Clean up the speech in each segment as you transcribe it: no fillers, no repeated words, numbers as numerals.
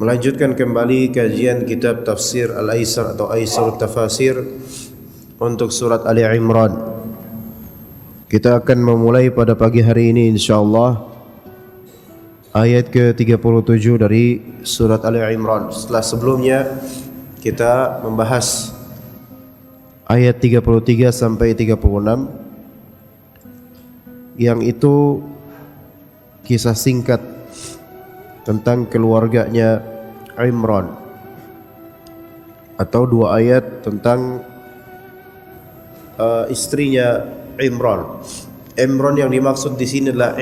Melanjutkan kembali kajian kitab tafsir Al-Aisar atau Aisar Tafasir untuk surat Ali Imran. Kita akan memulai pada pagi hari ini insyaallah ayat ke-37 dari surat Ali Imran. Setelah sebelumnya kita membahas ayat 33 sampai 36 yang itu kisah singkat tentang keluarganya Imran, atau dua ayat tentang istrinya Imran. Imran yang dimaksud di sini adalah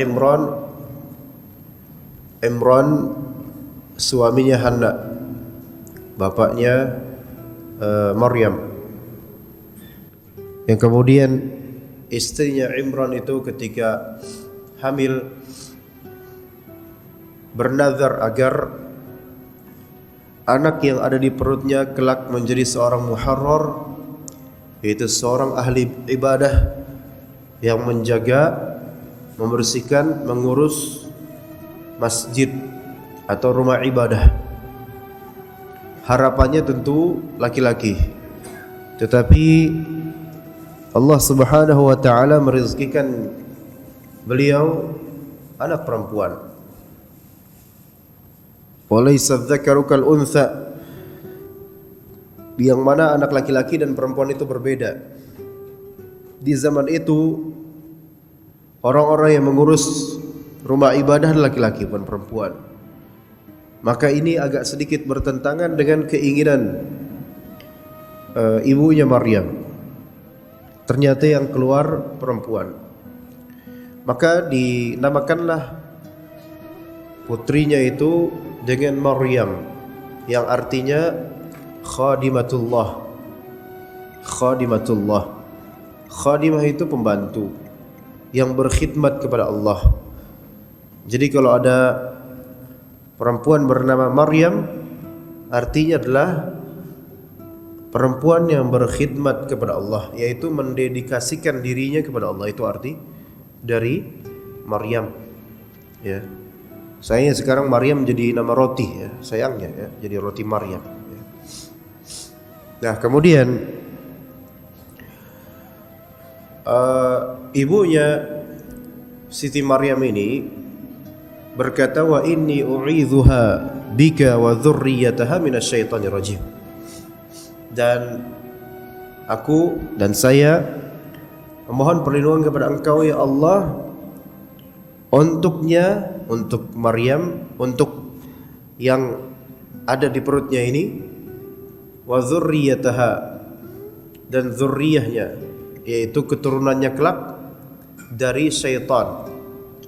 Imran suaminya Hanna, bapaknya Maryam. Yang kemudian istrinya Imran itu ketika hamil bernazar agar anak yang ada di perutnya kelak menjadi seorang muharrar, yaitu seorang ahli ibadah yang menjaga, membersihkan, mengurus masjid atau rumah ibadah. Harapannya tentu laki-laki, tetapi Allah Subhanahu wa taala merezekikan beliau anak perempuan. Walaysa dzakaru kal untha, yang mana anak laki-laki dan perempuan itu berbeda. Di zaman itu orang-orang yang mengurus rumah ibadah laki-laki bukan perempuan. Maka ini agak sedikit bertentangan dengan keinginan ibunya Maryam. Ternyata yang keluar perempuan. Maka dinamakanlah putrinya itu dengan Maryam, yang artinya khadimatullah. Khadimatullah. Khadimah itu pembantu yang berkhidmat kepada Allah. Jadi kalau ada perempuan bernama Maryam, artinya adalah perempuan yang berkhidmat kepada Allah, yaitu mendedikasikan dirinya kepada Allah. Itu arti dari Maryam, ya. Sayangnya sekarang Maryam jadi nama roti, ya. Sayangnya, ya, jadi roti Maryam, ya. Nah kemudian ibunya Siti Maryam ini berkata, wa inni u'idzuha bika wa dzurriyyataha minasyaitonir rajim. Dan aku dan saya memohon perlindungan kepada Engkau ya Allah untuknya, untuk Maryam, untuk yang ada di perutnya ini, wa dzurriyyataha, dan zurriyahnya, yaitu keturunannya kelak dari syaitan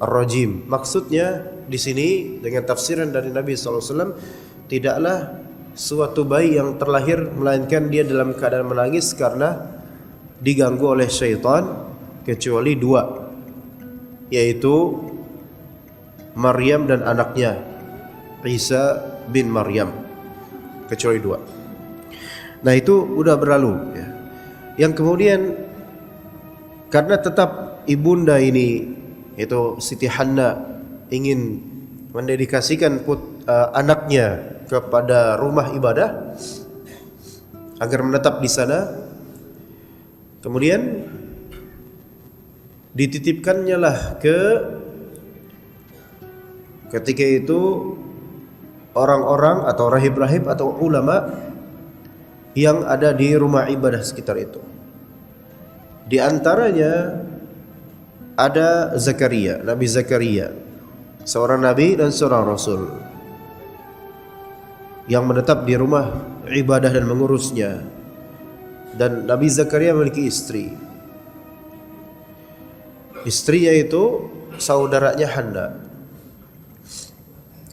ar-rajim. Maksudnya di sini dengan tafsiran dari Nabi SAW, tidaklah suatu bayi yang terlahir melainkan dia dalam keadaan menangis karena diganggu oleh syaitan, kecuali dua, yaitu Maryam dan anaknya Isa bin Maryam, kecuali dua. Nah itu udah berlalu, ya. Yang kemudian karena tetap ibunda ini, yaitu Siti Hanna, ingin mendedikasikan anaknya kepada rumah ibadah agar menetap di sana, kemudian dititipkannya lah ketika itu orang-orang atau rahib-rahib atau ulama yang ada di rumah ibadah sekitar itu. Di antaranya ada Zakaria, Nabi Zakaria, seorang nabi dan seorang rasul yang menetap di rumah ibadah dan mengurusnya. Dan Nabi Zakaria memiliki istri. Istrinya itu saudaranya Hanna,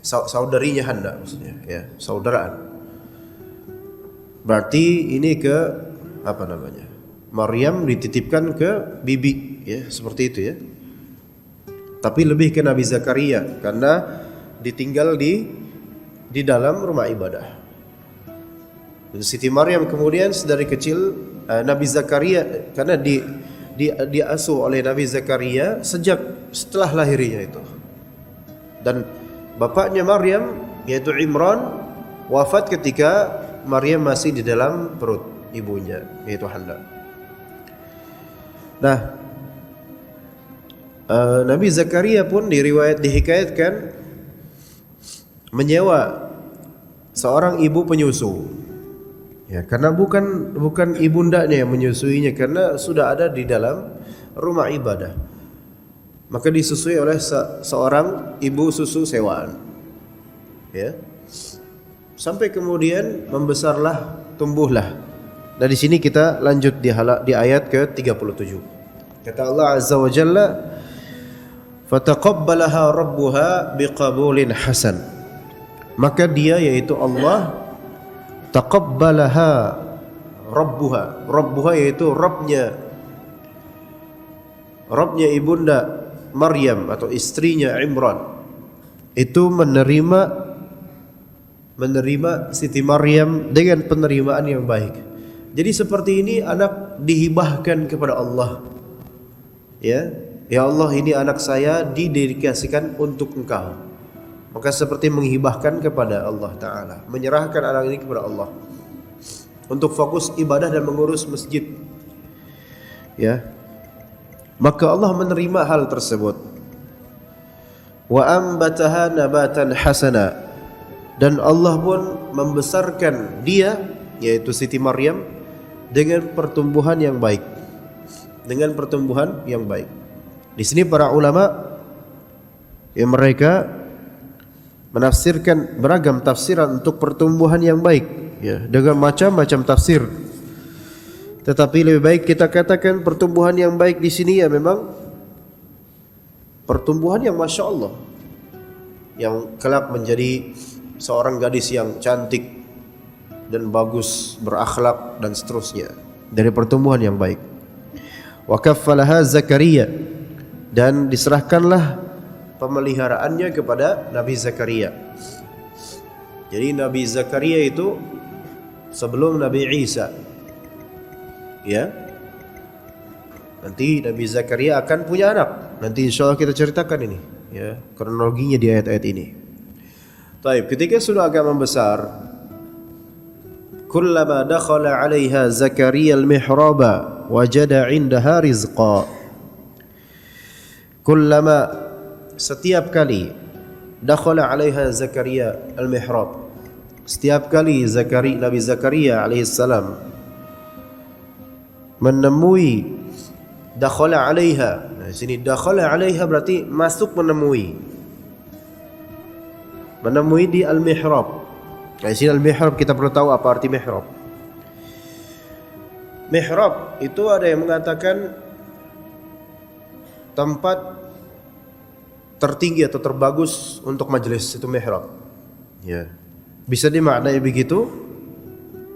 saudarinya Hanna maksudnya, ya, saudaraan. Berarti ini ke apa namanya? Maryam dititipkan ke bibi, ya, seperti itu, ya. Tapi lebih ke Nabi Zakaria karena ditinggal di dalam rumah ibadah. Dan Siti Maryam kemudian sedari kecil Nabi Zakaria, karena diasuh oleh Nabi Zakaria sejak setelah lahirnya itu. Dan bapaknya Maryam yaitu Imran wafat ketika Maryam masih di dalam perut ibunya, yaitu Hana. Nah, Nabi Zakaria pun dihikayatkan menyewa seorang ibu penyusu. Ya, karena bukan ibundanya yang menyusuinya, karena sudah ada di dalam rumah ibadah. Maka disusui oleh seorang ibu susu sewaan. Ya. Sampai kemudian membesarlah, tumbuhlah. Nah, di sini kita lanjut di ayat ke-37. Kata Allah Azza wa Jalla, "Fataqabbalaha rabbuha biqabulin hasan." Maka dia, yaitu Allah, taqabbalaha rabbuha yaitu Rabbnya ibunda Maryam atau istrinya Imran, itu menerima Siti Maryam dengan penerimaan yang baik. Jadi seperti ini anak dihibahkan kepada Allah. Ya Allah, ini anak saya didedikasikan untuk engkau. Maka seperti menghibahkan kepada Allah Ta'ala, menyerahkan anak ini kepada Allah untuk fokus ibadah dan mengurus masjid. Ya, maka Allah menerima hal tersebut. Wa ambataha nabatan hasana, dan Allah pun membesarkan dia, yaitu Siti Maryam, dengan pertumbuhan yang baik. Di sini para ulama yang mereka menafsirkan beragam tafsiran untuk pertumbuhan yang baik, ya, dengan macam-macam tafsir. Tetapi lebih baik kita katakan pertumbuhan yang baik di sini ya memang pertumbuhan yang masya Allah, yang kelak menjadi seorang gadis yang cantik dan bagus, berakhlak dan seterusnya, dari pertumbuhan yang baik. Wa kaffalaha Zakaria, dan diserahkanlah pemeliharaannya kepada Nabi Zakaria. Jadi Nabi Zakaria itu sebelum Nabi Isa. Ya. Nanti Nabi Zakaria akan punya anak. Nanti insyaallah kita ceritakan ini, ya, kronologinya di ayat-ayat ini. Baik, ketika sudah agak membesar, kullama dakhala 'alaiha Zakaria al-mihraba wajada 'indaha rizqa. Kullama, setiap kali, dakhala 'alaiha Zakaria al-mihrab, setiap kali Nabi Zakaria alaihissalam menemui, dakhala 'alaiha. Nah, di sini dakhala 'alaiha berarti masuk menemui di al-mihrab. Nah, di sini al-mihrab kita perlu tahu apa arti mihrab. Mihrab itu ada yang mengatakan tempat tertinggi atau terbagus untuk majelis, itu mihrab. Ya. Bisa dimaknai begitu,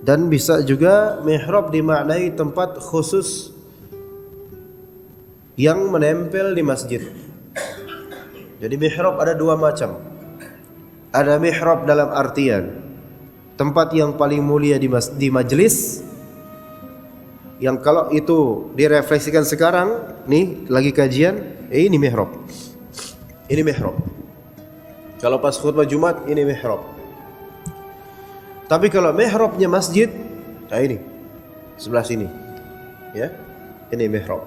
dan bisa juga mihrab dimaknai tempat khusus yang menempel di masjid. Jadi mihrab ada dua macam. Ada mihrab dalam artian tempat yang paling mulia di majelis, yang kalau itu direfleksikan sekarang, nih lagi kajian, ini mihrab. Ini mihrab. Kalau pas khutbah Jumat, ini mihrab. Tapi kalau mihrabnya masjid, nah ini sebelah sini, ya, ini mihrab.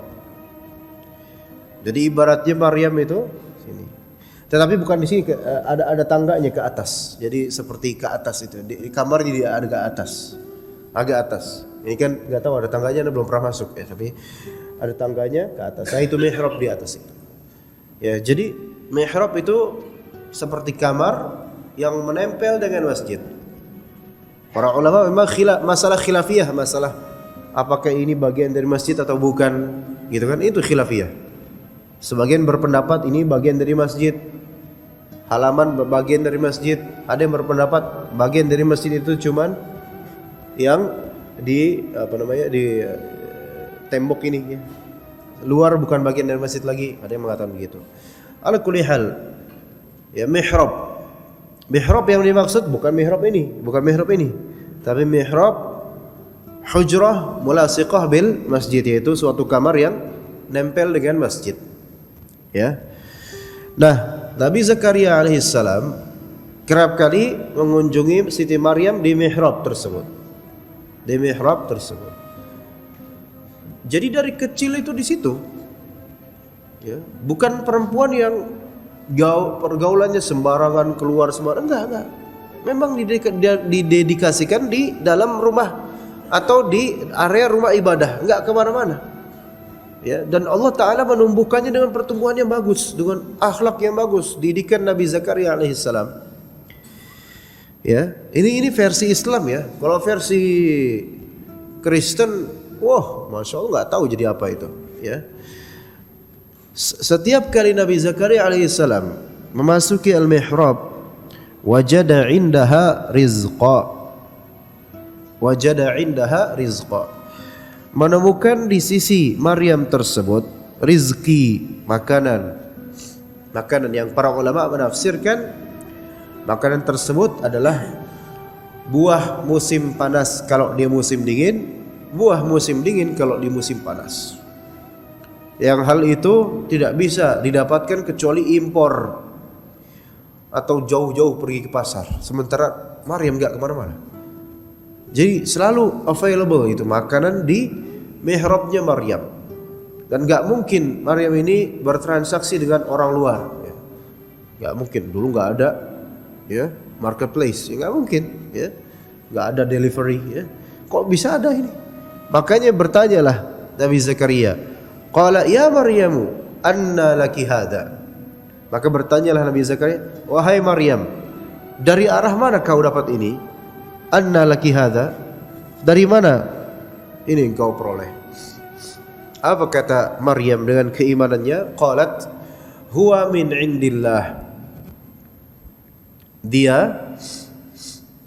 Jadi ibaratnya Maryam itu sini. Tetapi bukan di sini, ada tangganya ke atas. Jadi seperti ke atas itu. Di kamar jadi ada ke atas, agak atas. Ini kan nggak tahu ada tangganya, belum pernah masuk ya. Tapi ada tangganya ke atas. Nah itu mihrab di atas itu. Ya, jadi mihrab itu seperti kamar yang menempel dengan masjid. Para ulama memang masalah khilafiyah, masalah apakah ini bagian dari masjid atau bukan, gitu kan, itu khilafiyah. Sebagian berpendapat ini bagian dari masjid, halaman bagian dari masjid. Ada yang berpendapat bagian dari masjid itu cuman yang di tembok ini, ya. Luar bukan bagian dari masjid lagi. Ada yang mengatakan begitu. Ala kulli hal, ya, mihrab yang dimaksud bukan mihrab ini, tapi mihrab hujrah mulasiqah bil masjid, yaitu suatu kamar yang nempel dengan masjid. Ya. Nah, Nabi Zakaria alaihissalam kerap kali mengunjungi Siti Maryam di mihrab tersebut. Jadi dari kecil itu di situ, ya, bukan perempuan yang pergaulannya sembarangan, keluar sembarangan, enggak. Memang didedikasikan di dalam rumah atau di area rumah ibadah, enggak kemana-mana. Ya, dan Allah Ta'ala menumbuhkannya dengan pertumbuhan yang bagus, dengan akhlak yang bagus, didikan Nabi Zakaria alaihissalam. Ya, ini versi Islam ya. Kalau versi Kristen, wah, masya Allah nggak tahu jadi apa itu. Ya, setiap kali Nabi Zakaria alaihissalam memasuki al-mihrab, wajada indaha rizqa, menemukan di sisi Maryam tersebut rizki, makanan yang para ulama menafsirkan makanan tersebut adalah buah musim panas kalau di musim dingin, buah musim dingin kalau di musim panas. Yang hal itu tidak bisa didapatkan kecuali impor atau jauh-jauh pergi ke pasar. Sementara Maryam enggak kemana-mana. Jadi selalu available itu makanan di mihrabnya Maryam. Dan enggak mungkin Maryam ini bertransaksi dengan orang luar. Enggak mungkin, dulu enggak ada ya marketplace, ya nggak mungkin, ya nggak ada delivery, ya kok bisa ada ini? Makanya bertanyalah Nabi Zakaria, qala ya Maryamu anna laki hadha, maka bertanyalah Nabi Zakaria, wahai Maryam, dari arah mana kau dapat ini? Anna laki hadha, dari mana ini engkau peroleh? Apa kata Maryam dengan keimanannya? Qalat huwa min indillah, dia,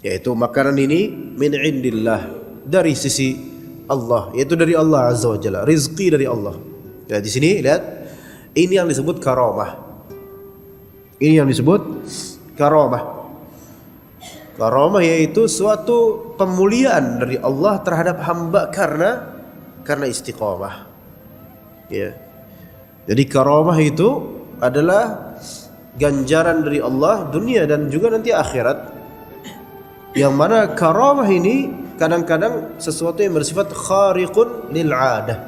yaitu makanan ini min indillah, dari sisi Allah, yaitu dari Allah Azza wa Jalla, rizki dari Allah. Ya, di sini lihat, ini yang disebut karamah. Karamah yaitu suatu pemuliaan dari Allah terhadap hamba karena istiqamah. Ya. Jadi karamah itu adalah ganjaran dari Allah dunia dan juga nanti akhirat. Yang mana karamah ini kadang-kadang sesuatu yang bersifat khariqun lil 'adah,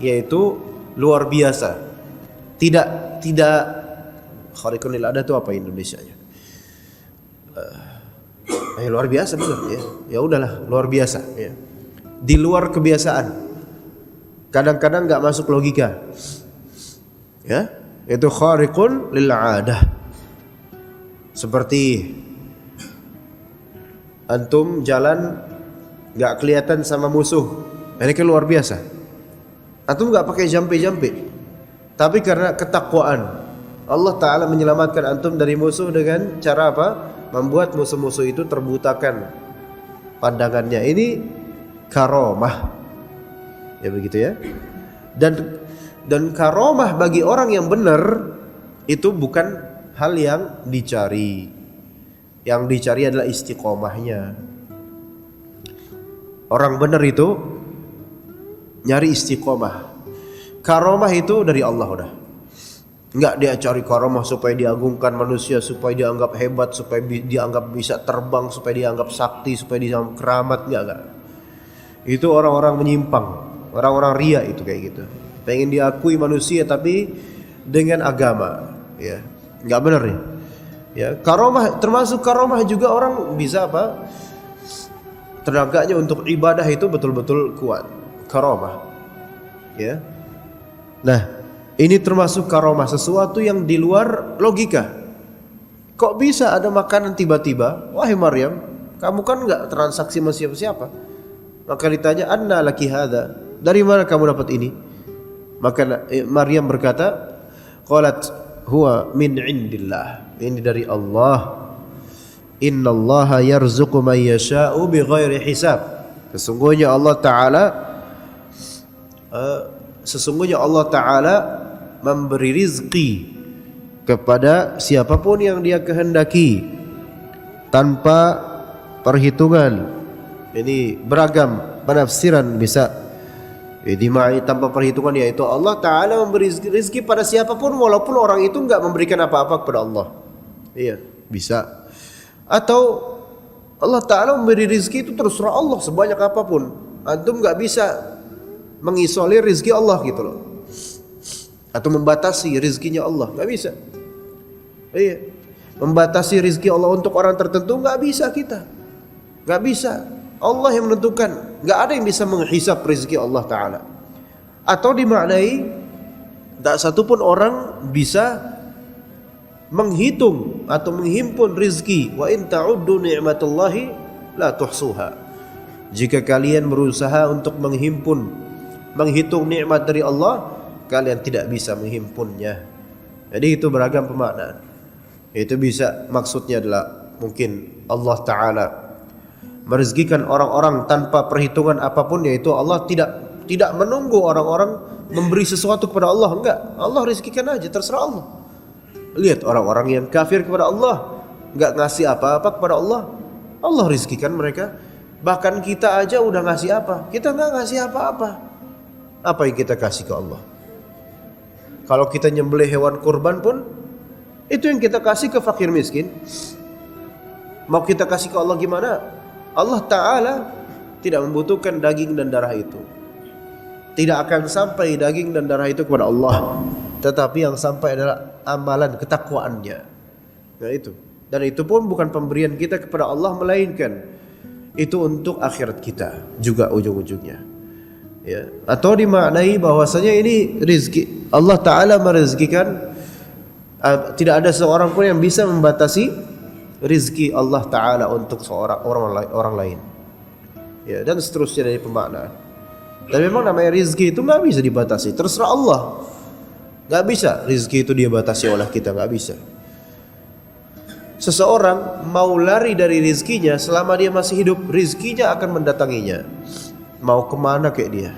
yaitu luar biasa. Tidak khariqun lil 'adah itu apa Indonesianya? Luar biasa benar ya. Ya udahlah, luar biasa ya. Di luar kebiasaan. Kadang-kadang enggak masuk logika. Ya. Itu khariqun lil 'adah. Seperti antum jalan enggak kelihatan sama musuh. Ini kan luar biasa. Antum enggak pakai jampe-jampe. Tapi karena ketakwaan, Allah Ta'ala menyelamatkan antum dari musuh dengan cara apa? Membuat musuh-musuh itu terbutakan pandangannya. Ini karamah. Ya begitu ya. Dan karamah bagi orang yang benar itu bukan hal yang dicari. Yang dicari adalah istiqomahnya. Orang benar itu nyari istiqomah. Karamah itu dari Allah udah. Enggak dia cari karamah supaya diagungkan manusia, supaya dianggap hebat, supaya dianggap bisa terbang, supaya dianggap sakti, supaya dianggap keramat, enggak. Itu orang-orang menyimpang, orang-orang ria itu kayak gitu. Pengen diakui manusia tapi dengan agama, ya nggak benar ya. Ya karamah, termasuk karamah juga orang bisa apa? Tenaganya untuk ibadah itu betul-betul kuat, karamah. Ya, nah ini termasuk karamah, sesuatu yang di luar logika. Kok bisa ada makanan tiba-tiba? Wahai Maryam, kamu kan nggak transaksi sama siapa-siapa. Maka ditanya, anna laki hadza, dari mana kamu dapat ini? Maka Maryam berkata, qalat huwa min indillah, ini dari Allah. Innallaha yarzuqu man yasha'u bighairi hisab. Sesungguhnya Allah Ta'ala memberi rizki kepada siapapun yang Dia kehendaki tanpa perhitungan. Ini beragam penafsiran bisa dimai tanpa perhitungan, yaitu Allah Ta'ala memberi rizki pada siapapun walaupun orang itu enggak memberikan apa-apa kepada Allah. Iya, bisa. Atau Allah Ta'ala memberi rizki itu terserah Allah sebanyak apapun. Antum nggak bisa mengisolir rizki Allah gitu loh, atau membatasi rizkinya Allah, nggak bisa. Iya, membatasi rizki Allah untuk orang tertentu nggak bisa kita, nggak bisa. Allah yang menentukan, nggak ada yang bisa menghisap rizki Allah Ta'ala. Atau dimaknai, tak satupun orang bisa menghitung atau menghimpun rizki. Wa in ta'uddu ni'matallahi la tuhsuha. Jika kalian berusaha untuk menghitung nikmat dari Allah, kalian tidak bisa menghimpunnya. Jadi itu beragam pemaknaan. Itu bisa maksudnya adalah mungkin Allah Ta'ala merezekikan orang-orang tanpa perhitungan apapun, yaitu Allah tidak menunggu orang-orang memberi sesuatu kepada Allah. Enggak, Allah rezekikan aja, terserah Allah. Lihat orang-orang yang kafir kepada Allah, enggak ngasih apa-apa kepada Allah, Allah rezekikan mereka. Bahkan kita aja udah ngasih apa, kita enggak ngasih apa-apa. Apa yang kita kasih ke Allah? Kalau kita nyembelih hewan kurban pun, itu yang kita kasih ke fakir miskin. Mau kita kasih ke Allah gimana? Allah Ta'ala tidak membutuhkan daging dan darah itu. Tidak akan sampai daging dan darah itu kepada Allah, tetapi yang sampai adalah amalan ketakwaannya. Nah itu. Dan itu pun bukan pemberian kita kepada Allah, melainkan itu untuk akhirat kita juga ujung-ujungnya. Ya. Atau dimaknai bahwasanya ini rizki Allah Ta'ala merezekikan, tidak ada seorang pun yang bisa membatasi rizki Allah Ta'ala untuk orang lain. Ya, dan seterusnya dari pemaknaan. Dan memang namanya rizki itu nggak bisa dibatasi, terserah Allah. Nggak bisa rizki itu dia batasi oleh kita, nggak bisa. Seseorang mau lari dari rizkinya, selama dia masih hidup, rizkinya akan mendatanginya. Mau kemana kayak dia,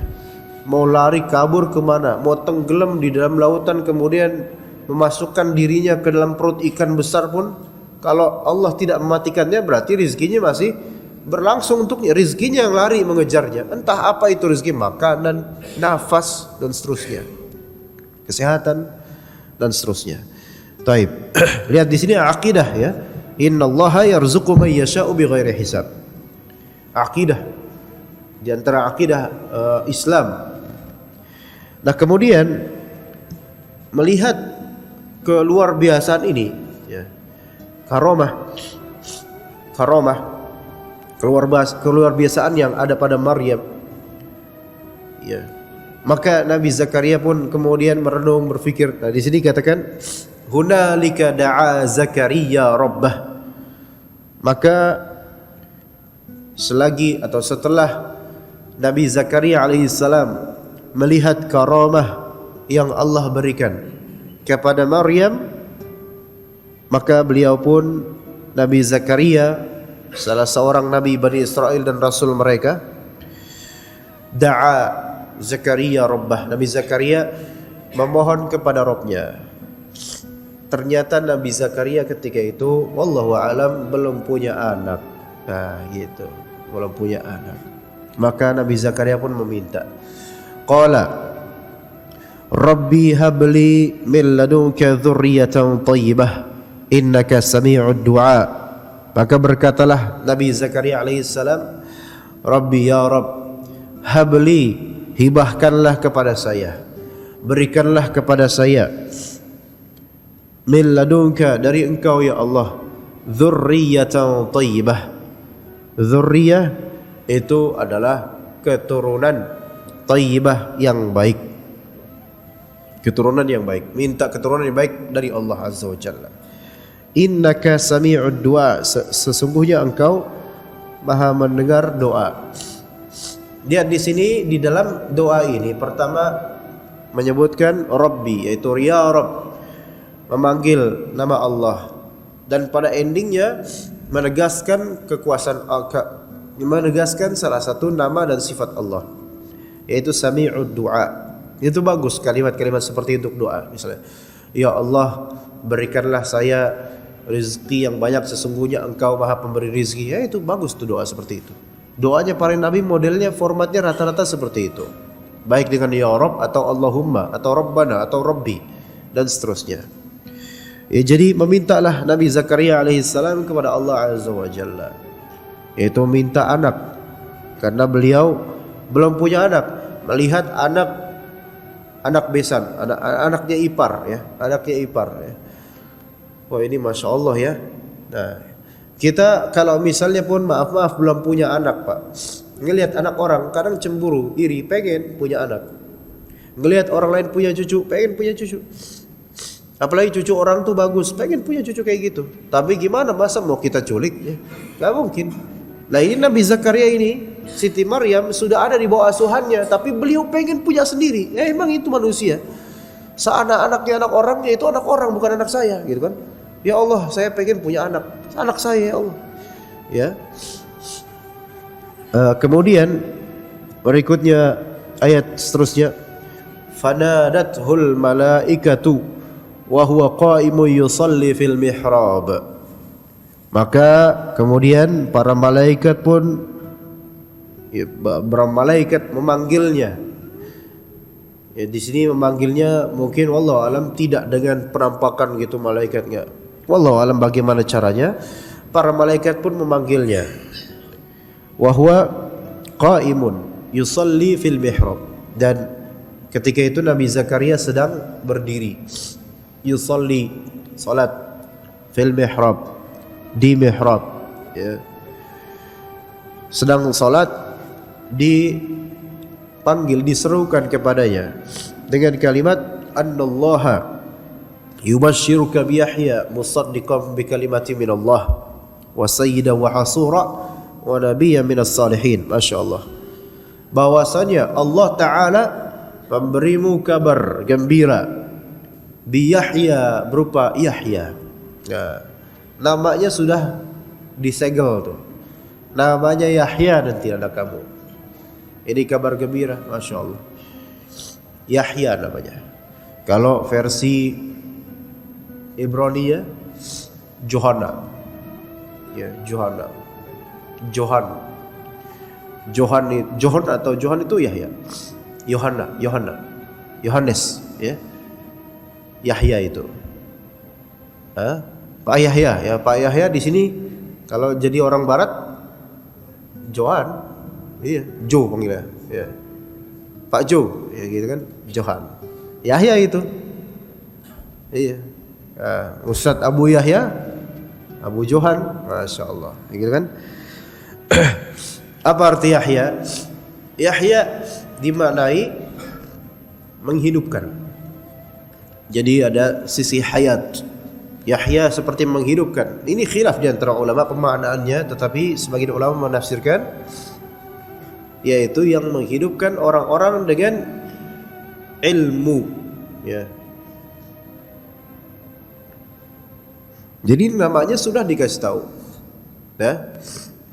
mau lari kabur kemana, mau tenggelam di dalam lautan kemudian memasukkan dirinya ke dalam perut ikan besar pun, kalau Allah tidak mematikannya, berarti rizkinya masih berlangsung untuknya. Rizkinya yang lari mengejarnya. Entah apa itu rizki, makanan, nafas, dan seterusnya, kesehatan, dan seterusnya. Taib. Lihat di sini akidah ya. Innallaha yarzuqu man yasha'u bighairi hisab. Akidah di antara akidah Islam. Nah, kemudian melihat keluar biasaan ini ya. Karomah keluar biasaan yang ada pada Maryam ya. Maka Nabi Zakaria pun kemudian merenung, berfikir. Nah, di sini katakan hunalika da'a Zakaria rabbah. Maka selagi atau setelah Nabi Zakaria alaihissalam melihat karamah yang Allah berikan kepada Maryam, maka beliau pun, Nabi Zakaria, salah seorang Nabi Bani Israel dan Rasul mereka, da'a Zakaria rabbah. Nabi Zakaria memohon kepada Rabbnya. Ternyata Nabi Zakaria ketika itu, wallahu alam, belum punya anak. Nah gitu, belum punya anak. Maka Nabi Zakaria pun meminta, qala Rabbi habli min ladunka dzurriyyatan thayyibah innaka sami'ud du'a. Maka berkatalah Nabi Zakaria alaihissalam, Rabbi ya Rabb, habli, hibahkanlah kepada saya, berikanlah kepada saya, min ladunka, dari engkau ya Allah, dzurriyyatan thayyibah. Dzurriyyah itu adalah keturunan, thayyibah yang baik, keturunan yang baik. Minta keturunan yang baik dari Allah Azza wa Jalla. Innaka sami'ud du'a, sesungguhnya engkau maha mendengar doa. Lihat di sini, di dalam doa ini pertama menyebutkan Rabbi, yaitu ya Rabb, memanggil nama Allah, dan pada endingnya menegaskan kekuasaan, menegaskan salah satu nama dan sifat Allah, yaitu Sami'ud du'a. Itu bagus kalimat-kalimat seperti untuk doa. Misalnya, ya Allah, berikanlah saya rezeki yang banyak, sesungguhnya engkau maha pemberi rezeki. Ya, itu bagus tuh doa seperti itu. Doanya para nabi modelnya, formatnya rata-rata seperti itu. Baik dengan ya Rabb atau Allahumma atau Rabbana atau Rabbi dan seterusnya. Ya, jadi memintalah Nabi Zakaria alaihissalam kepada Allah Azza wa Jalla, yaitu minta anak, karena beliau belum punya anak, melihat anak besan, anaknya ipar ya, anaknya ipar ya. Wah, ini masya Allah ya. Nah, kita kalau misalnya pun maaf belum punya anak Pak, ngelihat anak orang kadang cemburu, iri, pengen punya anak. Ngelihat orang lain punya cucu, pengen punya cucu. Apalagi cucu orang tuh bagus, pengen punya cucu kayak gitu. Tapi gimana, masa mau kita culik ya? Gak mungkin. Nah, ini Nabi Zakaria ini, Siti Maryam sudah ada di bawah asuhannya, tapi beliau pengen punya sendiri. Ya emang itu manusia. Seanak-anaknya anak orang, ya itu anak orang, bukan anak saya, gitu kan? Ya Allah, saya pengen punya anak saya ya Allah. Ya. Kemudian berikutnya ayat seterusnya, fanadathul malaikatu wa huwa qa'imun yusalli fil mihrab. Maka kemudian para malaikat pun malaikat memanggilnya. Ya, di sini memanggilnya mungkin wallahu alam tidak dengan penampakan gitu malaikatnya. Wallahu alam bagaimana caranya. Para malaikat pun memanggilnya. Wa huwa qa'imun yusalli fil mihrab. Dan ketika itu Nabi Zakaria sedang berdiri. Yusalli, salat fil mihrab, di mihrab ya. Sedang salat, dipanggil, diserukan kepadanya dengan kalimat annallaha yubashshiruka bi Yahya musaddiqan bi kalimati minallah wa sayyidan wa hasura wa nabiyyan minas salihin. Masyaallah, bahwasanya Allah Ta'ala memberimu kabar gembira bi Yahya, berupa Yahya. Nah, namanya sudah disegel tuh, namanya Yahya dan tidak ada kamu. Ini kabar gembira, Masya Allah. Yahya namanya. Kalau versi Ibrania, Johana. Ya, Johana. Johan atau Johan itu Yahya. Yohanes, ya. Yahya itu. Pak Yahya, ya Pak Yahya di sini kalau jadi orang barat Johan, iya, Jo panggilnya, ya. Pak Jo, ya gitu kan, Johan. Yahya itu. Iya. Ustadz Abu Yahya, Abu Johan, Masya Allah, gitu kan. Apa arti Yahya? Yahya dimaknai menghidupkan. Jadi ada sisi hayat. Yahya seperti menghidupkan. Ini khilaf di antara ulama pemaknaannya, tetapi sebagian ulama menafsirkan yaitu yang menghidupkan orang-orang dengan ilmu, ya. Jadi namanya sudah dikasih tahu, ya.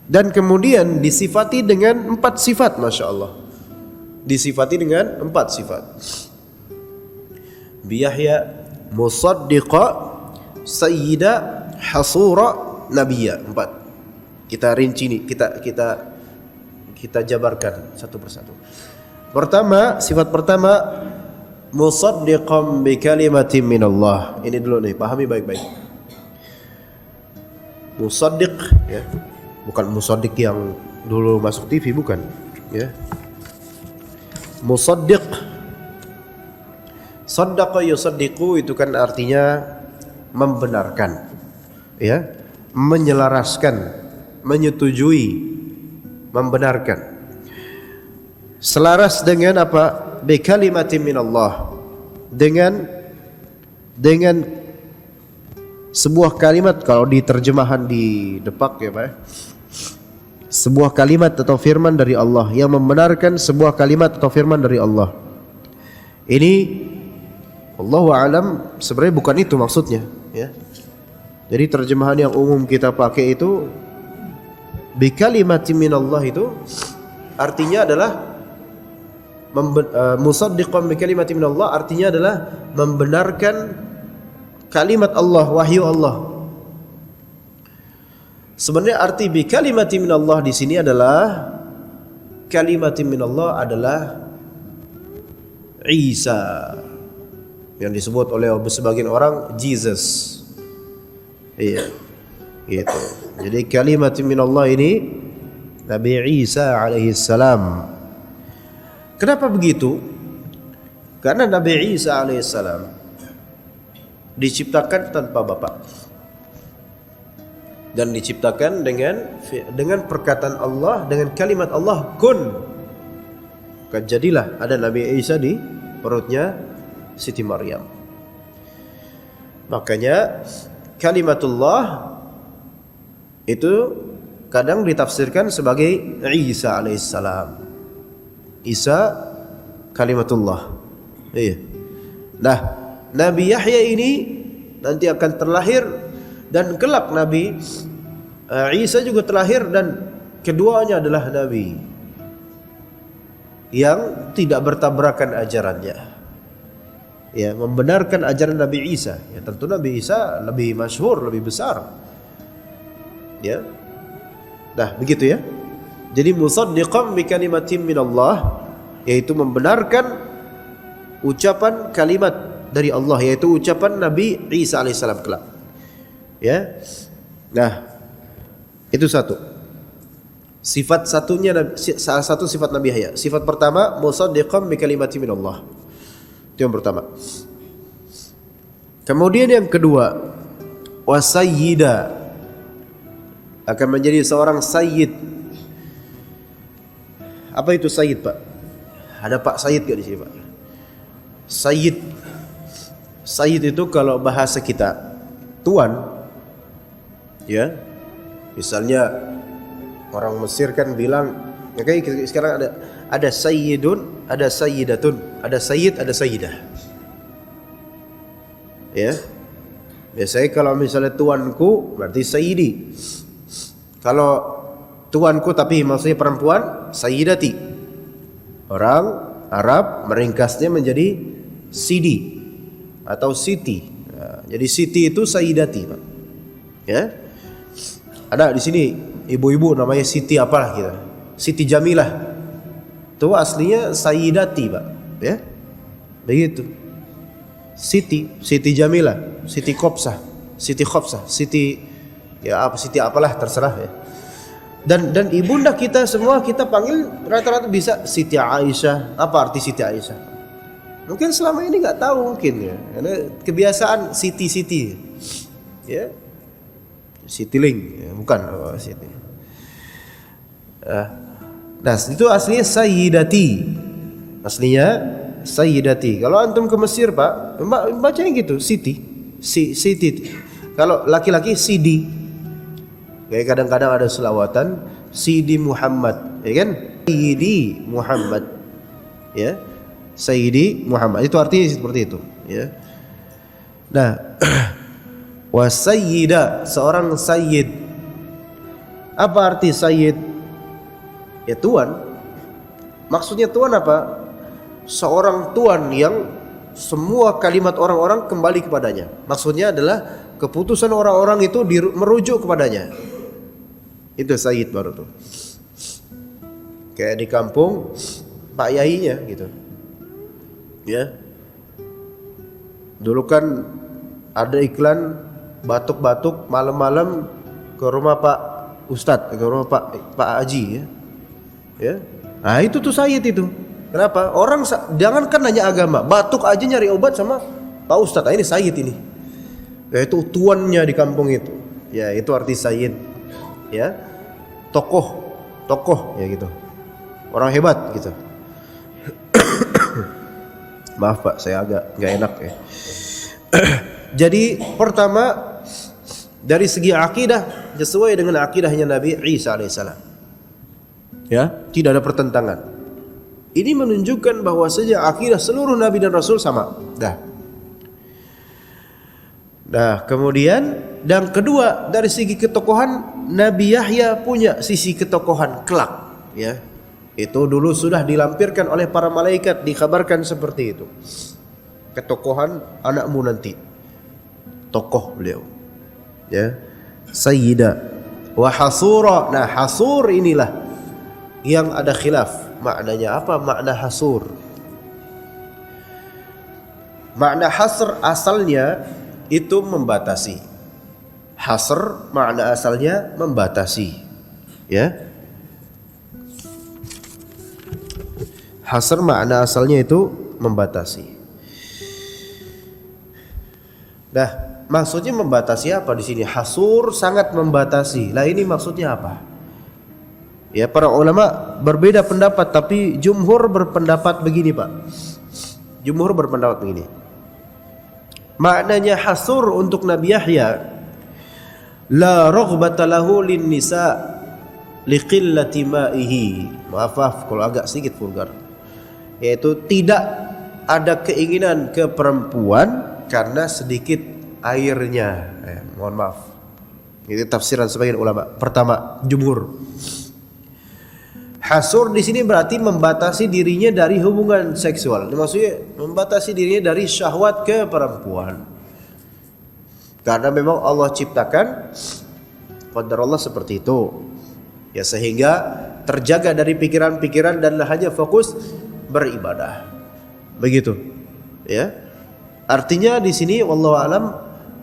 Dan kemudian disifati dengan 4 sifat, Masya Allah. Disifati dengan 4 sifat. Biyahya musaddiqa sayyida hasura nabiyya. 4. Kita rinci nih, kita jabarkan satu persatu. Pertama, sifat pertama musaddiqan bi kalimatin minallah. Ini dulu nih, pahami baik-baik. Musaddiq, ya. Bukan musaddiq yang dulu masuk TV, bukan, ya. Musaddiq, saddaqa yusaddiqu, itu kan artinya membenarkan, ya, menyelaraskan, menyetujui, membenarkan. Selaras dengan apa? Bi kalimatin minallah, dengan sebuah kalimat, kalau di terjemahan di Depak ya Pak, sebuah kalimat atau firman dari Allah, yang membenarkan sebuah kalimat atau firman dari Allah. Ini Allahu a'lam sebenarnya bukan itu maksudnya, ya. Jadi terjemahan yang umum kita pakai itu bi kalimatin minallah, itu artinya adalah musaddiqan bi kalimatin minallah, artinya adalah membenarkan kalimat Allah, wahyu Allah. Sebenarnya arti bi kalimatin minallah di sini adalah kalimatin minallah adalah Isa, yang disebut oleh sebagian orang Jesus, Iya. Gitu. Jadi kalimat minallah ini Nabi Isa alaihi salam. Kenapa begitu? Karena Nabi Isa alaihi salam diciptakan tanpa bapak dan diciptakan dengan perkataan Allah, dengan kalimat Allah kun. Maka jadilah ada Nabi Isa di perutnya Siti Maryam. Makanya kalimatullah itu kadang ditafsirkan sebagai Isa alaihissalam. Isa kalimatullah. Iya. Nah, Nabi Yahya ini nanti akan terlahir dan kelak Nabi Isa juga terlahir dan keduanya adalah nabi yang tidak bertabrakan ajarannya. Ya, membenarkan ajaran Nabi Isa. Ya, tentu Nabi Isa lebih masyhur, lebih besar. Ya. Nah, begitu ya. Jadi musaddiqan bi kalimatin minallah, yaitu membenarkan ucapan kalimat dari Allah, yaitu ucapan Nabi Isa alaihissalam kelak. Ya. Nah, itu satu. Sifat satunya, salah satu sifat Nabi Yahya. Sifat pertama musaddiqan bi kalimatin minallah. Itu yang pertama. Kemudian yang kedua, wasayyida, akan menjadi seorang sayyid. Apa itu sayyid, Pak? Ada Pak Sayyid gak di sini, Pak? Sayyid. Sayyid itu kalau bahasa kita tuan. Ya. Misalnya orang Mesir kan bilang, ya kayak sekarang ada sayyidun, ada sayyidatun, ada sayyid, ada sayyidah. Ya. Biasanya kalau misalnya tuanku berarti sayyidi. Kalau tuanku tapi maksudnya perempuan, sayyidati. Orang Arab meringkasnya menjadi sidi atau siti. Nah, jadi siti itu sayyidati, Pak. Ya. Ada di sini ibu-ibu namanya Siti apalah kita. Siti Jamilah. Itu aslinya sayyidati, Pak. Ya. Begitu. Siti Jamilah, Siti Khofsah, Siti ya apa Siti apalah terserah ya. Dan ibunda kita semua kita panggil rata-rata bisa Siti Aisyah. Apa arti Siti Aisyah? Mungkin selama ini nggak tahu mungkin ya. Karena kebiasaan Siti. Ya. Citylink ya, bukan Siti. Nah, itu aslinya sayyidati. Aslinya sayyidati. Kalau antum ke Mesir, Pak, bacanya gitu, Siti. Siti. Kalau laki-laki Sidi. Kayak kadang-kadang ada selawatan Sidi Muhammad, ya kan? Sayyidi Muhammad. Ya. Sayyidi Muhammad. Itu artinya seperti itu, ya. Nah, wasayyida, seorang sayyid. Apa arti sayyid? Ya tuan. Maksudnya tuan apa? Seorang tuan yang semua kalimat orang-orang kembali kepadanya. Maksudnya adalah keputusan orang-orang itu merujuk kepadanya. Itu sayyid baru tuh. Kayak di kampung Pak Yahinya gitu. Ya. Dulu kan ada iklan batuk-batuk malam-malam ke rumah Pak Ustadz, ke rumah Pak Haji ya. Ya. Nah, itu tuh sayyid itu. Kenapa? Orang jangankan nanya agama, batuk aja nyari obat sama Pak Ustadz. Nah, ini sayyid ini. Yaitu tuannya di kampung itu. Ya, itu arti sayyid. Ya. Tokoh ya gitu. Orang hebat gitu. Maaf Pak, saya agak enggak enak ya. Jadi pertama dari segi akidah sesuai dengan akidahnya Nabi Isa alaihissalam. Ya, tidak ada pertentangan. Ini menunjukkan bahwasanya akidah seluruh nabi dan rasul sama. Nah, kemudian dan kedua dari segi ketokohan Nabi Yahya punya sisi ketokohan kelak, ya. Itu dulu sudah dilampirkan oleh para malaikat, dikabarkan seperti itu. Ketokohan anakmu nanti. Tokoh beliau. Ya. Sayyida wa hasura. Nah, hasur inilah yang ada khilaf. Maknanya apa makna hasur? Makna hasr asalnya itu membatasi. Hasr makna asalnya membatasi, ya. Hasr makna asalnya itu membatasi. Nah, maksudnya membatasi apa di sini? Hasur sangat membatasi. Lah ini maksudnya apa? Ya, para ulama berbeda pendapat, tapi jumhur berpendapat begini, Pak. Jumhur berpendapat begini. Maknanya hasur untuk Nabi Yahya, la raghbata lahu lin nisa liqillati ma'ihi. Maaf kalau agak sedikit vulgar. Yaitu tidak ada keinginan ke perempuan karena sedikit airnya. Mohon maaf. Ini tafsiran sebagian ulama. Pertama, jumhur. Hasur di sini berarti membatasi dirinya dari hubungan seksual. Maksudnya membatasi dirinya dari syahwat ke perempuan. Karena memang Allah ciptakan qadar Allah seperti itu. Ya, sehingga terjaga dari pikiran-pikiran dan hanya fokus beribadah. Begitu. Ya. Artinya di sini wallahu alam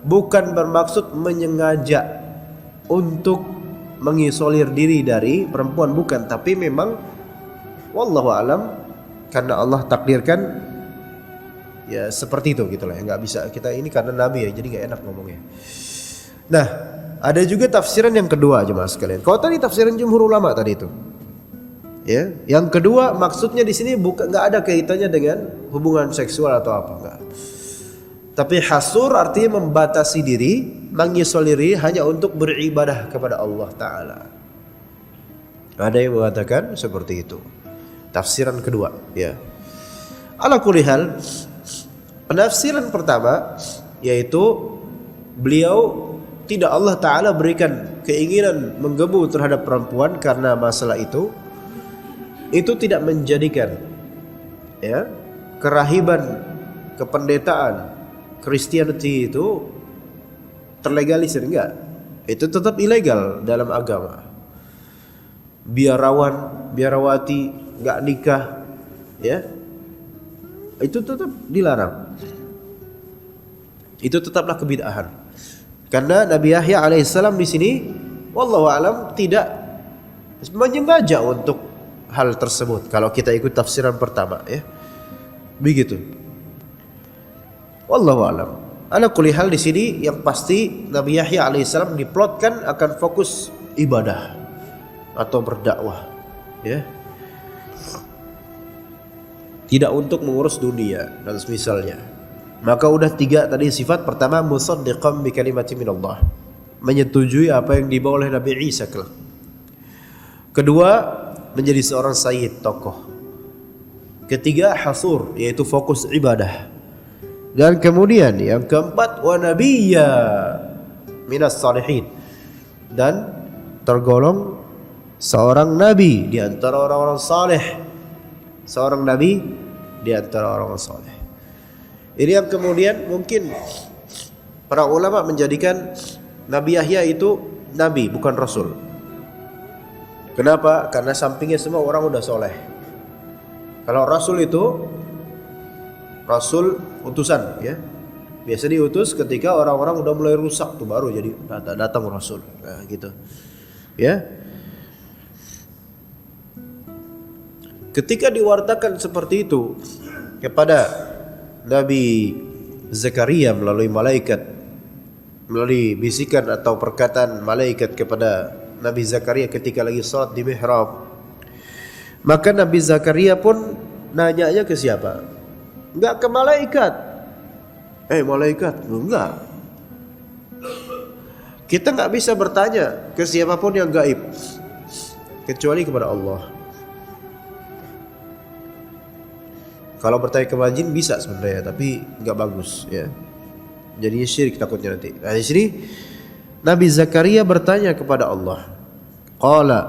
bukan bermaksud menyengaja untuk mengisolir diri dari perempuan, bukan, tapi memang wallahu alam karena Allah takdirkan ya seperti itu gitulah ya, nggak bisa kita ini karena Nabi ya, jadi nggak enak ngomongnya. Nah, ada juga tafsiran yang kedua jemaah sekalian. Kalau tadi tafsiran jumhur ulama tadi itu, ya, yang kedua maksudnya di sini bukan, nggak ada kaitannya dengan hubungan seksual atau apa, enggak. Tapi hasur artinya membatasi diri, mengisoliri hanya untuk beribadah kepada Allah Ta'ala. Ada yang mengatakan seperti itu. Tafsiran kedua, ya. Ala kulli hal, penafsiran pertama yaitu beliau tidak Allah Ta'ala berikan keinginan menggebu terhadap perempuan karena masalah itu tidak menjadikan ya kerahiban, kependetaan Christianity itu terlegalisir, enggak. Itu tetap ilegal dalam agama. Biarawan, biarawati, enggak nikah, ya. Itu tetap dilarang. Itu tetaplah kebid'ahan. Karena Nabi Yahya alaihissalam di sini wallahu alam tidak menyengaja untuk hal tersebut. Kalau kita ikut tafsiran pertama, ya. Begitu. Wallahu alam. Ala kulli hal di sini yang pasti Nabi Yahya alaihissalam diplotkan akan fokus ibadah atau berdakwah, ya. Tidak untuk mengurus dunia dan semisalnya. Maka udah 3 tadi sifat. Pertama, musaddiqan bi kalimati minallah, menyetujui apa yang dibawa oleh Nabi Isa kelak. Kedua, menjadi seorang sayyid, tokoh. Ketiga, hasur, yaitu fokus ibadah. Dan kemudian yang keempat, wa nabiyya minas salihin, dan tergolong seorang nabi di antara orang-orang saleh. Seorang nabi di antara orang-orang saleh. Ini yang kemudian mungkin para ulama menjadikan Nabi Yahya itu nabi bukan rasul. Kenapa? Karena sampingnya semua orang udah soleh. Kalau rasul itu rasul utusan, ya. Biasa diutus ketika orang-orang udah mulai rusak tuh baru jadi datang rasul. Nah, gitu. Ya. Ketika diwartakan seperti itu kepada Nabi Zakaria melalui malaikat, melalui bisikan atau perkataan malaikat kepada Nabi Zakaria ketika lagi salat di mihrab, maka Nabi Zakaria pun nanyanya ke siapa? Enggak ke malaikat. Malaikat, enggak. Kita enggak bisa bertanya ke siapapun yang gaib kecuali kepada Allah. Kalau bertanya kepada jin bisa sebenarnya, tapi enggak bagus, ya. Jadinya syirik takutnya nanti. Nah, di sini Nabi Zakaria bertanya kepada Allah. Qala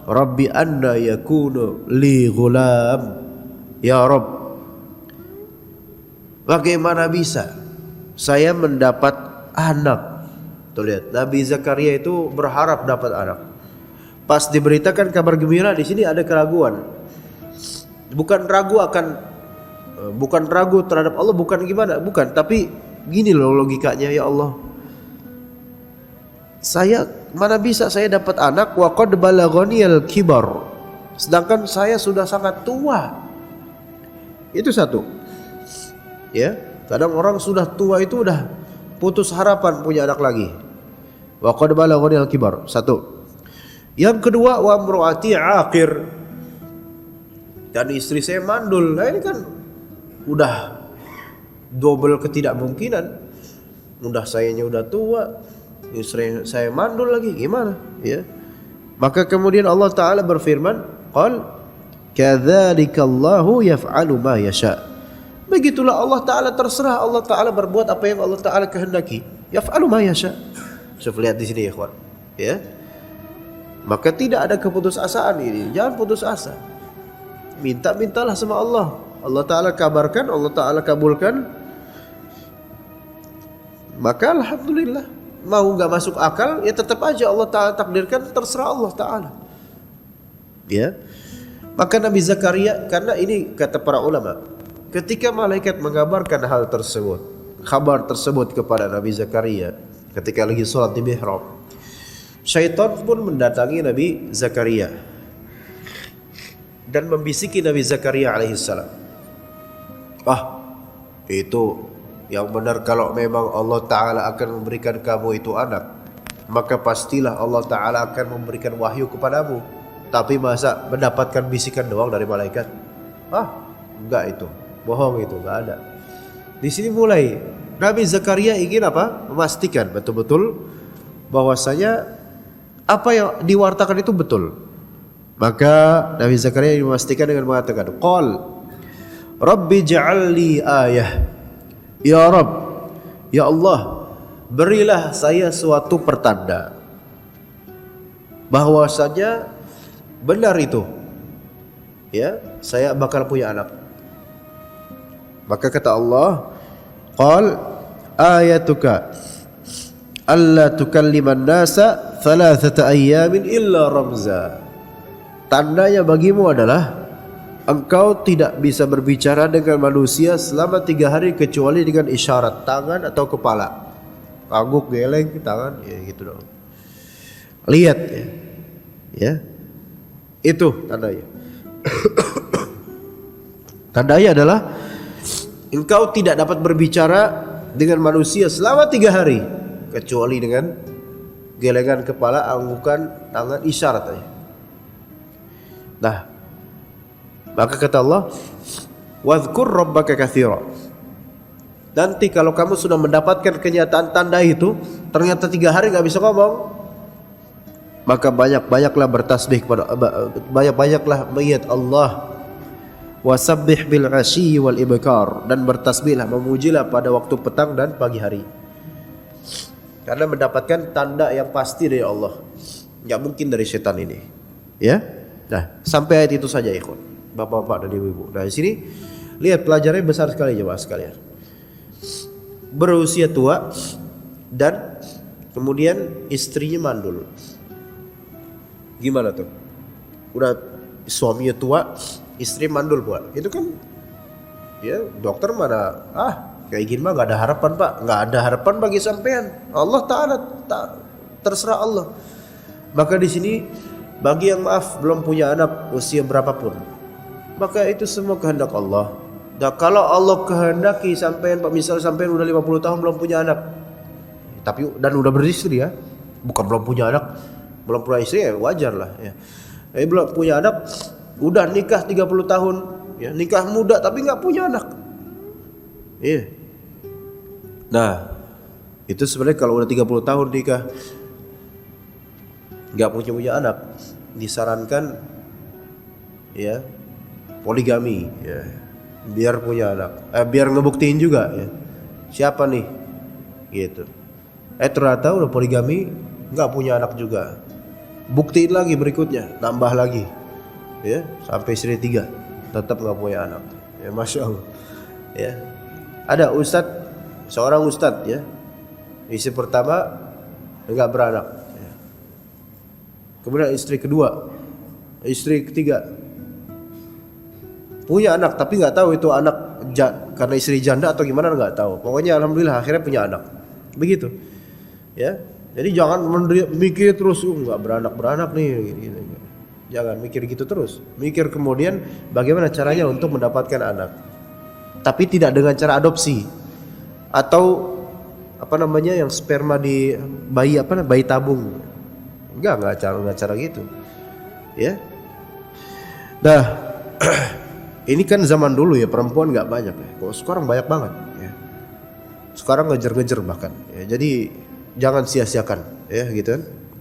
Rabbi anna yakunu li ghulam. Ya Rabb, bagaimana bisa saya mendapat anak? Tuh lihat, Nabi Zakaria itu berharap dapat anak. Pas diberitakan kabar gembira, di sini ada keraguan. Bukan ragu terhadap Allah, bukan gimana, bukan, tapi gini loh logikanya, ya Allah. Mana bisa saya dapat anak wa qad balaghaniyal kibar, sedangkan saya sudah sangat tua. Itu satu. Ya, kadang orang sudah tua itu udah putus harapan punya anak lagi. Wa qad balaghaniyal kibar. Satu. Yang kedua, wa imraati aqir, dan istri saya mandul. Nah ini kan udah double ketidakmungkinan. Sayanya udah tua, istri saya mandul lagi, gimana? Ya. Maka kemudian Allah Ta'ala berfirman, qal kadzalikallahu yaf'alu ma yasha. Begitulah Allah Ta'ala, terserah Allah Ta'ala berbuat apa yang Allah Ta'ala kehendaki. Yaf'alu ma yasha. Coba lihat di sini ya kawan. Ya. Maka tidak ada keputusasaan ini. Jangan putus asa. Mintalah sama Allah. Allah Ta'ala kabarkan, Allah Ta'ala kabulkan. Maka alhamdulillah. Mau gak masuk akal, ya tetap aja Allah Ta'ala takdirkan, terserah Allah Ta'ala. Ya. Maka Nabi Zakaria, karena ini kata para ulama, ketika malaikat mengabarkan hal tersebut, kabar tersebut kepada Nabi Zakaria ketika lagi sholat di mihrab, syaitan pun mendatangi Nabi Zakaria dan membisiki Nabi Zakaria alaihissalam. Itu yang benar, kalau memang Allah Ta'ala akan memberikan kamu itu anak, maka pastilah Allah Ta'ala akan memberikan wahyu kepadamu. Tapi masa mendapatkan bisikan doang dari malaikat? Enggak, itu bohong, itu enggak ada. Di sini mulai Nabi Zakaria ingin apa? Memastikan betul-betul bahwasanya apa yang diwartakan itu betul. Maka Nabi Zakaria ingin memastikan dengan mengatakan, qal rabbi ja'alli ayah. Ya Rabb, ya Allah, berilah saya suatu pertanda bahwasanya benar itu, ya, saya bakal punya anak. Maka kata Allah, qal ayatuka alla tukalliman nasa thalathata ayyamin illa ramza. Tandanya bagimu adalah engkau tidak bisa berbicara dengan manusia selama 3 hari kecuali dengan isyarat tangan atau kepala. Angguk, geleng, tangan, ya gitu dong. Lihat ya. Ya. Itu tandanya. Tandanya adalah engkau tidak dapat berbicara dengan manusia selama 3 hari kecuali dengan gelengan kepala, anggukan tangan, isyarat aja. Nah, maka kata Allah, wadhkur rabbaka katsira. Nanti kalau kamu sudah mendapatkan kenyataan tanda itu, ternyata 3 hari gak bisa ngomong, maka banyak-banyaklah bertasbih kepada, banyak-banyaklah mengingat Allah. Wasabbih bil 'ashyi wal ibkar, dan bertasbihlah, memujilah pada waktu petang dan pagi hari. Karena mendapatkan tanda yang pasti dari Allah, gak mungkin dari setan ini. Ya. Nah, sampai ayat itu saja ya ikhwan, bapak-bapak dan ibu-ibu. Nah, di sini lihat pelajarannya besar sekali jemaah sekalian. Berusia tua dan kemudian istrinya mandul. Gimana tuh? Udah suaminya tua, istri mandul pula. Itu kan ya dokter mana kayak gini mah gak ada harapan Pak. Gak ada harapan bagi sampean. Allah Ta'ala terserah Allah. Maka di sini bagi yang maaf belum punya anak usia berapapun, maka itu semua kehendak Allah. Dan kalau Allah kehendaki sampean, Pak, misal sampean udah 50 tahun belum punya anak, tapi dan udah beristri ya, bukan belum punya anak, belum punya istri ya wajar lah ya. Belum punya anak, udah nikah 30 tahun, ya nikah muda tapi nggak punya anak. Iya. Nah, itu sebenarnya kalau udah 30 tahun nikah nggak punya anak, disarankan ya poligami ya, biar punya anak, biar ngebuktiin juga ya siapa nih gitu. Ternyata udah poligami nggak punya anak juga, buktiin lagi berikutnya, nambah lagi ya sampai istri 3 tetap nggak punya anak ya, masya Allah ya. Ada seorang ustadz ya, istri pertama nggak beranak, kemudian istri kedua, istri ketiga punya anak tapi nggak tahu itu anak karena istri janda atau gimana nggak tahu. Pokoknya alhamdulillah akhirnya punya anak. Begitu, ya. Jadi jangan mikir terus nggak beranak nih gitu. Jangan mikir gitu terus. Mikir kemudian bagaimana caranya untuk mendapatkan anak. Tapi tidak dengan cara adopsi atau apa namanya yang sperma di bayi bayi tabung. Enggak cara gitu. Ya. Nah, ini kan zaman dulu ya, perempuan nggak banyak ya. Kok sekarang banyak banget ya. Sekarang ngejar-ngejar bahkan ya. Jadi jangan sia-siakan ya gitu kan.